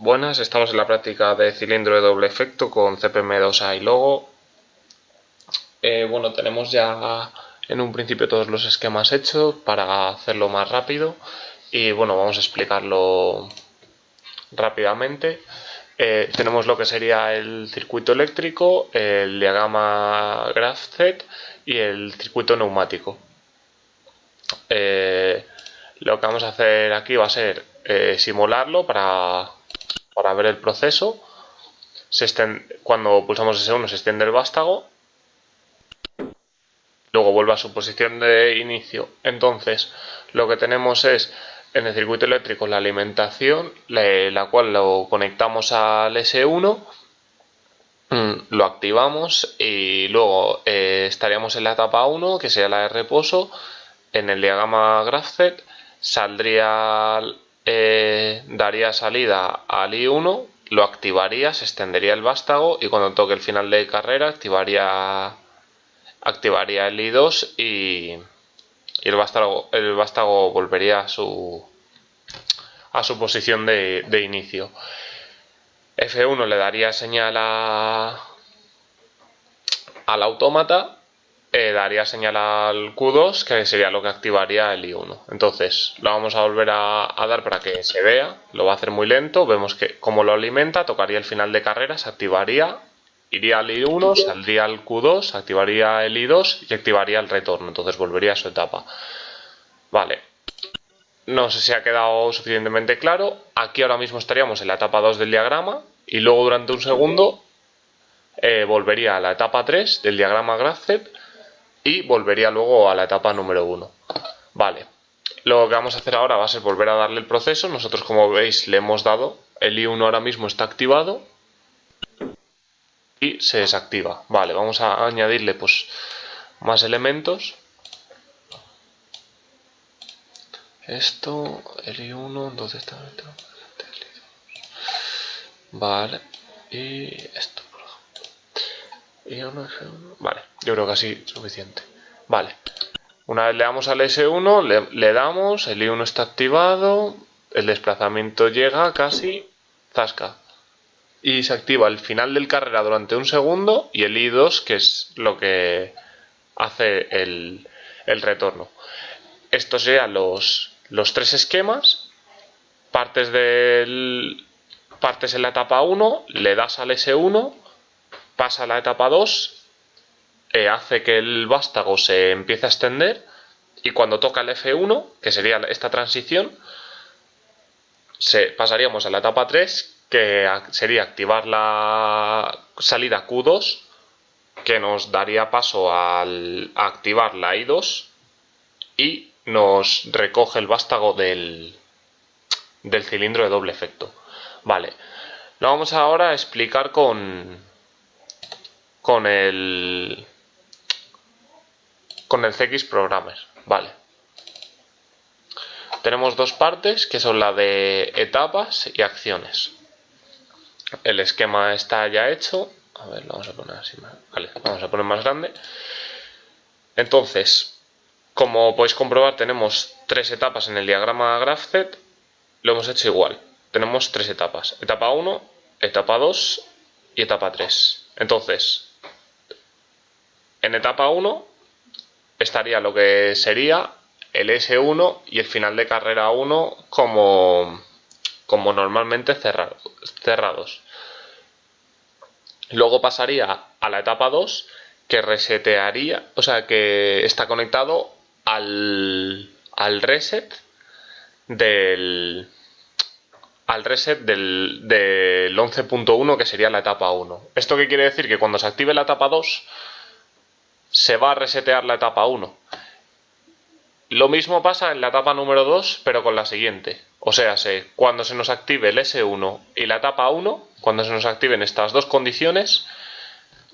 Buenas, estamos en la práctica de cilindro de doble efecto con CPM2A y Logo. Bueno, tenemos ya en un principio todos los esquemas hechos para hacerlo más rápido y bueno, vamos a explicarlo rápidamente. Tenemos lo que sería el circuito eléctrico, el diagrama GraphZ y el circuito neumático. Lo que vamos a hacer aquí va a ser simularlo para ver el proceso. Cuando pulsamos S1 se extiende el vástago, luego vuelve a su posición de inicio. Entonces lo que tenemos es en el circuito eléctrico la alimentación, la cual lo conectamos al S1, lo activamos y luego estaríamos en la etapa 1, que sería la de reposo. En el diagrama GraphZ daría salida al I1, lo activaría, se extendería el vástago y cuando toque el final de carrera activaría el I2 y el vástago volvería a su posición de inicio. F1 le daría señal al autómata, daría señal al Q2, que sería lo que activaría el I1. Entonces lo vamos a volver a dar para que se vea, lo va a hacer muy lento, vemos que como lo alimenta, tocaría el final de carrera, se activaría, iría al I1, saldría al Q2, activaría el I2 y activaría el retorno, entonces volvería a su etapa. Vale, no sé si ha quedado suficientemente claro. Aquí ahora mismo estaríamos en la etapa 2 del diagrama y luego durante un segundo volvería a la etapa 3 del diagrama GraphZ y volvería luego a la etapa número 1. Vale, lo que vamos a hacer ahora va a ser volver a darle el proceso. Nosotros, como veis, le hemos dado, el I1 ahora mismo está activado y se desactiva. Vale, vamos a añadirle pues más elementos. Esto, el I1, entonces está el I2. Vale, y esto, por ejemplo. I1, vale, yo creo que así es suficiente. Vale, una vez le damos al S1, le damos, el I1 está activado, el desplazamiento llega casi, zasca. Y se activa el final del carrera durante un segundo y el I2, que es lo que hace el retorno. Estos serían los tres esquemas. Partes en la etapa 1, le das al S1, pasa a la etapa 2, hace que el vástago se empiece a extender y cuando toca el F1, que sería esta transición, pasaríamos a la etapa 3, que sería activar la salida Q2, que nos daría paso a activar la I2 y nos recoge el vástago del cilindro de doble efecto. Vale, lo vamos ahora a explicar con el CX Programmer. Vale, tenemos dos partes que son la de etapas y acciones. El esquema está ya hecho. A ver, lo vamos a poner así. Vale, vamos a poner más grande. Entonces, como podéis comprobar, tenemos tres etapas en el diagrama GraphZ. Lo hemos hecho igual. Tenemos tres etapas. Etapa 1, etapa 2 y etapa 3. Entonces, en etapa 1 estaría lo que sería el S1 y el final de carrera 1 como normalmente cerrados. Luego pasaría a la etapa 2, que resetearía, o sea, que está conectado al reset del 11.1, que sería la etapa 1. ¿Esto qué quiere decir? Que cuando se active la etapa 2 se va a resetear la etapa 1. Lo mismo pasa en la etapa número 2, pero con la siguiente. O sea, cuando se nos active el S1 y la etapa 1, cuando se nos activen estas dos condiciones,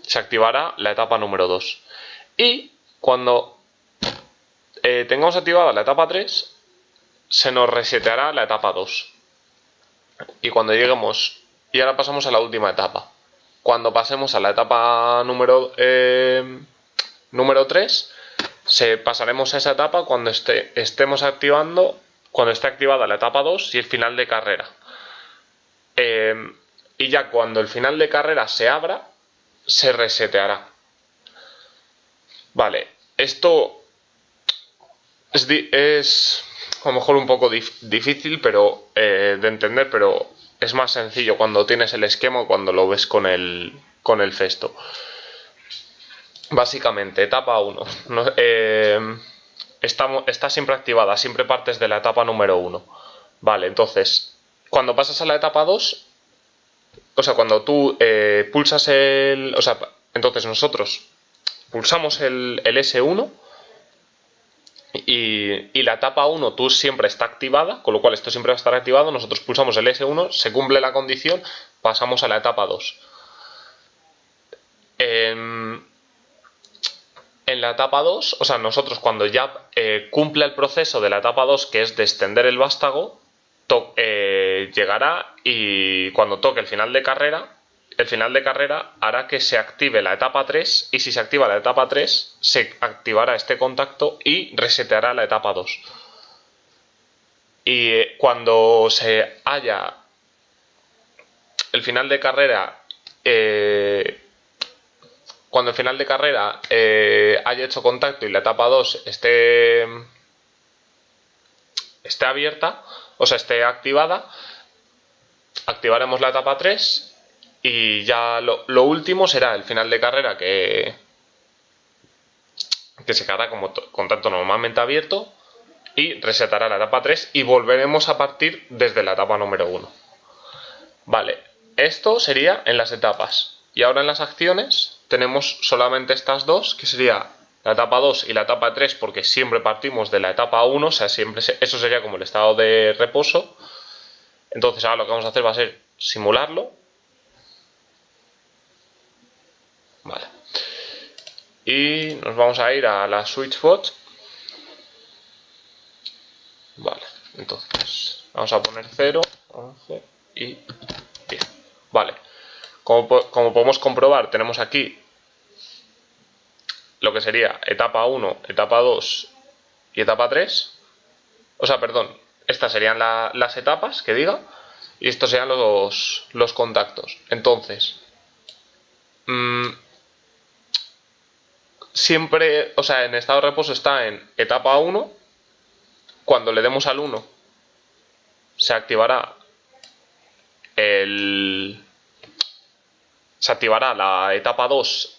se activará la etapa número 2. Y cuando tengamos activada la etapa 3, se nos reseteará la etapa 2. Y cuando lleguemos, y ahora pasamos a la última etapa. Cuando pasemos a la etapa número 3, pasaremos a esa etapa cuando esté activada la etapa 2 y el final de carrera. y ya cuando el final de carrera se abra, se reseteará. Vale, esto es a lo mejor un poco difícil de entender, pero es más sencillo cuando tienes el esquema o cuando lo ves con el Festo. Básicamente, etapa 1. Está siempre activada, siempre partes de la etapa número 1. Vale, entonces, cuando pasas a la etapa 2, o sea, cuando tú pulsas o sea, entonces nosotros pulsamos el S1 y la etapa 1 tú siempre está activada, con lo cual esto siempre va a estar activado. Nosotros pulsamos el S1, se cumple la condición, pasamos a la etapa 2. En la etapa 2, o sea, nosotros cuando ya cumple el proceso de la etapa 2, que es de extender el vástago, llegará y cuando toque el final de carrera hará que se active la etapa 3 y si se activa la etapa 3 se activará este contacto y reseteará la etapa 2. Y cuando se haya el final de carrera cuando el final de carrera haya hecho contacto y la etapa 2 esté abierta, o sea, esté activada, activaremos la etapa 3 y ya lo último será el final de carrera que se quedará como contacto normalmente abierto y resetará la etapa 3 y volveremos a partir desde la etapa número 1. Vale, esto sería en las etapas. Y ahora en las acciones tenemos solamente estas dos, que sería la etapa 2 y la etapa 3, porque siempre partimos de la etapa 1, o sea, siempre eso sería como el estado de reposo. Entonces ahora lo que vamos a hacer va a ser simularlo. Vale. Y nos vamos a ir a la SwitchBot. Vale, entonces vamos a poner 0, 11 y 10. Vale, como podemos comprobar, tenemos aquí lo que sería etapa 1, etapa 2 y etapa 3. O sea, perdón, estas serían las etapas que diga y estos serían los contactos. Entonces, siempre, o sea, en estado de reposo está en etapa 1. Cuando le demos al 1 se activará la etapa 2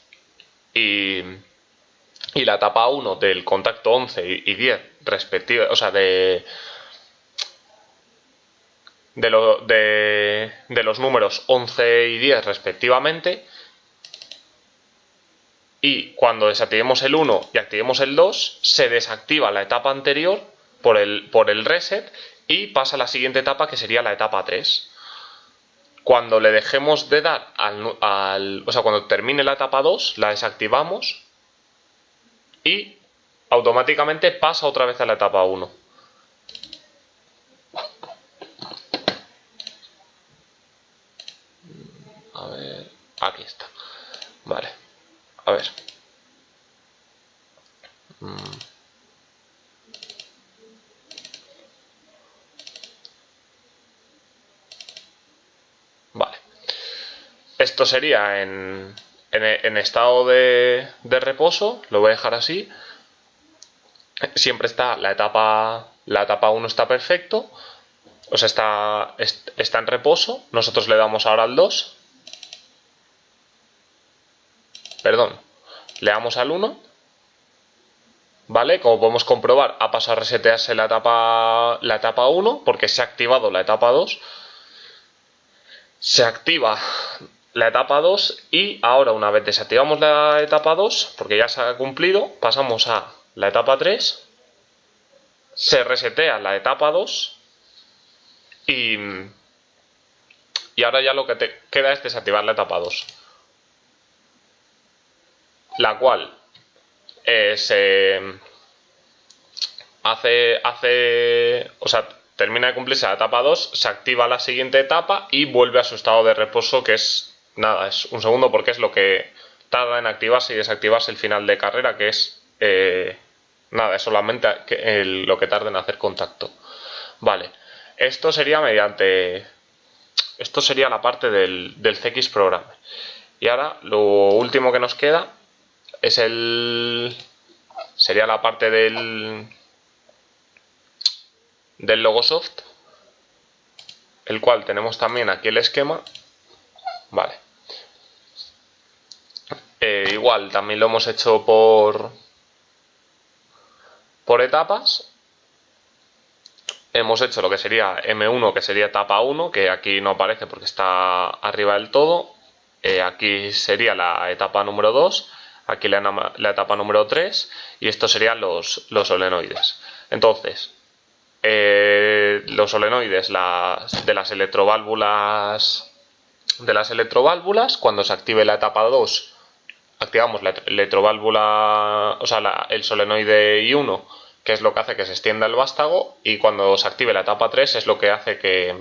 y la etapa 1 del contacto 11 y 10 respectivamente, o sea, de los números 11 y 10 respectivamente. Y cuando desactivemos el 1 y activemos el 2 se desactiva la etapa anterior por el reset y pasa a la siguiente etapa, que sería la etapa 3. Cuando le dejemos de dar o sea, cuando termine la etapa 2 la desactivamos y automáticamente pasa otra vez a la etapa 1. A ver, aquí está. Vale, a ver. Vale. Esto sería en estado de reposo, lo voy a dejar así. Siempre está la etapa 1 está perfecto, o sea, está en reposo. Nosotros le damos ahora al 2. Perdón, le damos al 1. ¿Vale? Como podemos comprobar, ha pasado a resetearse la etapa 1 porque se ha activado la etapa 2. Se activa la etapa 2 y ahora, una vez desactivamos la etapa 2, porque ya se ha cumplido, pasamos a la etapa 3, se resetea la etapa 2 y ahora ya lo que te queda es desactivar la etapa 2, la cual se o sea, termina de cumplirse la etapa 2, se activa la siguiente etapa y vuelve a su estado de reposo, que es nada, es un segundo, porque es lo que tarda en activarse y desactivarse el final de carrera, que es nada, es solamente lo que tarda en hacer contacto. Vale, esto sería mediante Esto sería la parte del CX Programmer. Y ahora lo último que nos queda es sería la parte del Logosoft, el cual tenemos también aquí el esquema. Vale. Igual también lo hemos hecho por etapas. Hemos hecho lo que sería M1, que sería etapa 1, que aquí no aparece porque está arriba del todo. Aquí sería la etapa número 2, aquí la etapa número 3, y estos serían los solenoides. Entonces, los solenoides de las electroválvulas, cuando se active la etapa 2, activamos la electroválvula, o sea, el solenoide I1, que es lo que hace que se extienda el vástago, y cuando se active la etapa 3 es lo que hace que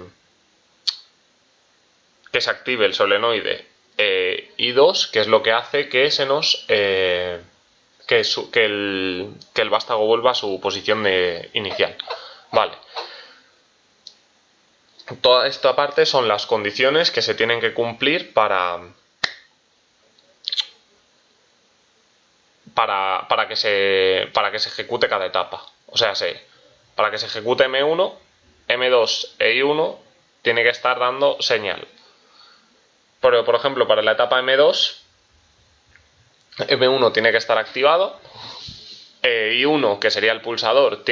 se active el solenoide I2, que es lo que hace que se nos que el vástago vuelva a su posición inicial. Vale. Toda esta parte son las condiciones que se tienen que cumplir para que se ejecute cada etapa. O sea, para que se ejecute M1, M2 e I1 tiene que estar dando señal. Pero, por ejemplo, para la etapa M2, M1 tiene que estar activado, I1, que sería el pulsador,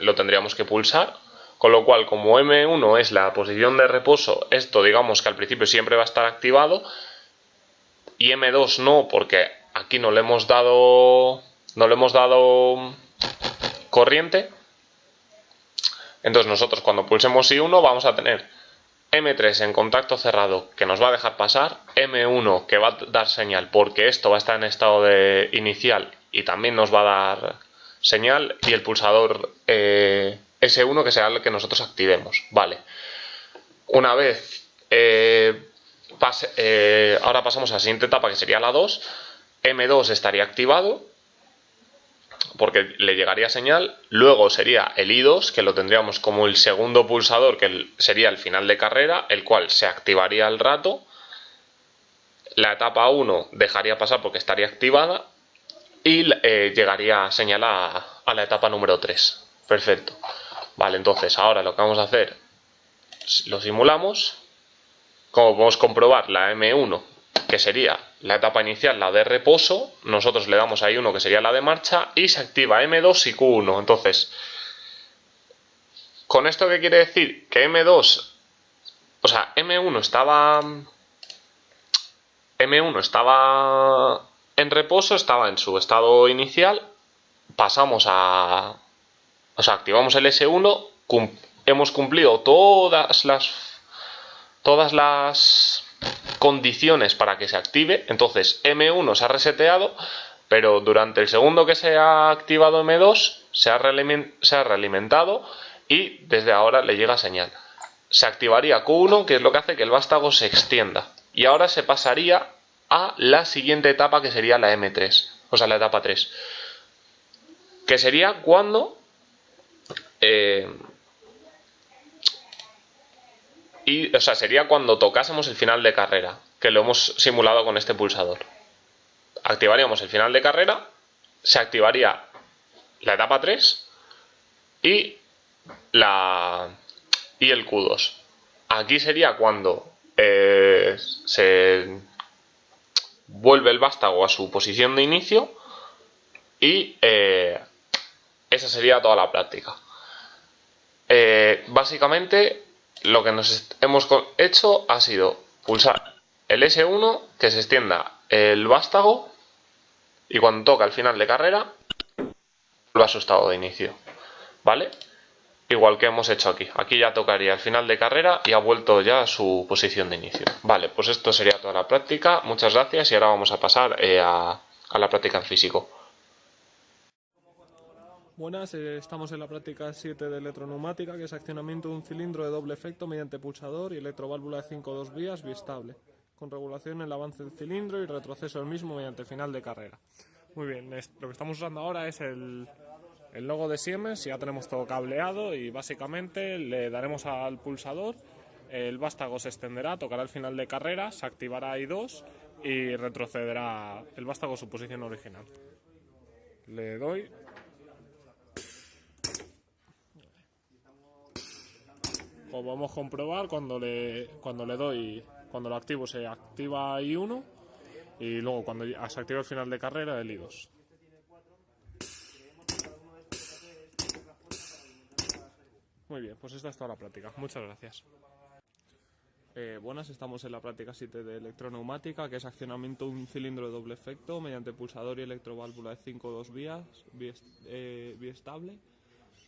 lo tendríamos que pulsar, con lo cual, como M1 es la posición de reposo, esto digamos que al principio siempre va a estar activado, y M2 no, porque aquí no le hemos dado corriente. Entonces nosotros cuando pulsemos I1 vamos a tener M3 en contacto cerrado, que nos va a dejar pasar, M1 que va a dar señal porque esto va a estar en estado de inicial y también nos va a dar señal, y el pulsador S1 que será el que nosotros activemos. Vale. Una vez ahora pasamos a la siguiente etapa, que sería la 2. M2 estaría activado porque le llegaría señal. Luego sería el I2, que lo tendríamos como el segundo pulsador, que sería el final de carrera, el cual se activaría al rato. La etapa 1 dejaría pasar porque estaría activada, y llegaría señal a la etapa número 3. Perfecto. Vale, entonces ahora lo que vamos a hacer, lo simulamos. Como podemos comprobar, la M1, que sería la etapa inicial, la de reposo, nosotros le damos ahí uno que sería la de marcha, y se activa M2 y Q1. Entonces, ¿con esto qué quiere decir? Que M2, o sea, M1 estaba en reposo, estaba en su estado inicial, pasamos o sea, activamos el S1, hemos cumplido todas las condiciones para que se active. Entonces M1 se ha reseteado, pero durante el segundo que se ha activado M2 se ha realimentado y desde ahora le llega señal. Se activaría Q1, que es lo que hace que el vástago se extienda, y ahora se pasaría a la siguiente etapa, que sería la M3, o sea, la etapa 3, que sería cuando sería cuando tocásemos el final de carrera, que lo hemos simulado con este pulsador. Activaríamos el final de carrera, se activaría la etapa 3 y el Q2. Aquí sería cuando se vuelve el vástago a su posición de inicio, y esa sería toda la práctica. Básicamente lo que nos hemos hecho ha sido pulsar el S1, que se extienda el vástago, y cuando toca el final de carrera vuelve a su estado de inicio. ¿Vale? Igual que hemos hecho aquí. Aquí ya tocaría el final de carrera y ha vuelto ya a su posición de inicio. Vale, pues esto sería toda la práctica. Muchas gracias, y ahora vamos a pasar a la práctica en físico. Buenas, estamos en la práctica 7 de electroneumática, que es accionamiento de un cilindro de doble efecto mediante pulsador y electroválvula de 5-2 vías bistable, con regulación en el avance del cilindro y retroceso del mismo mediante final de carrera. Muy bien, lo que estamos usando ahora es el logo de Siemens. Ya tenemos todo cableado y básicamente le daremos al pulsador el vástago se extenderá, tocará el final de carrera, se activará I2 y retrocederá el vástago a su posición original. Le doy. Como vamos a comprobar, cuando lo activo se activa I1 y luego cuando se activa el final de carrera el I2. Muy bien, pues esta es toda la práctica. Muchas gracias. Buenas, estamos en la práctica 7 de electroneumática, que es accionamiento de un cilindro de doble efecto mediante pulsador y electroválvula de 5 o 2 vías, biestable,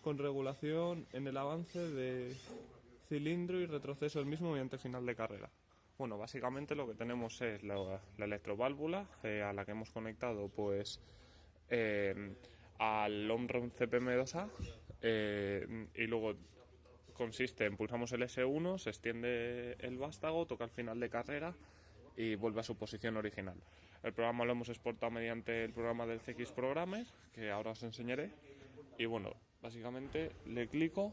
con regulación en el avance de cilindro y retroceso del mismo mediante final de carrera. Bueno, básicamente lo que tenemos es la electroválvula a la que hemos conectado pues al Omron CPM2A y luego consiste en pulsamos el S1, se extiende el vástago, toca el final de carrera y vuelve a su posición original. El programa lo hemos exportado mediante el programa del CX Programmer, que ahora os enseñaré. Y bueno, básicamente le clico.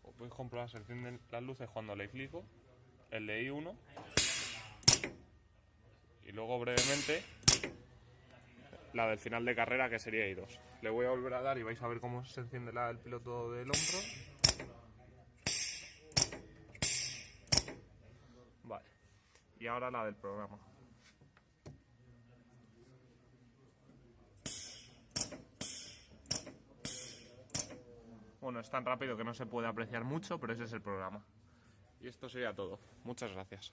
Os podéis comprobar, se encienden las luces cuando le clico, el de I1. Y luego brevemente la del final de carrera, que sería I2. Le voy a volver a dar y vais a ver cómo se enciende el piloto del Omron. Vale. Y ahora la del programa. Bueno, es tan rápido que no se puede apreciar mucho, pero ese es el programa. Y esto sería todo. Muchas gracias.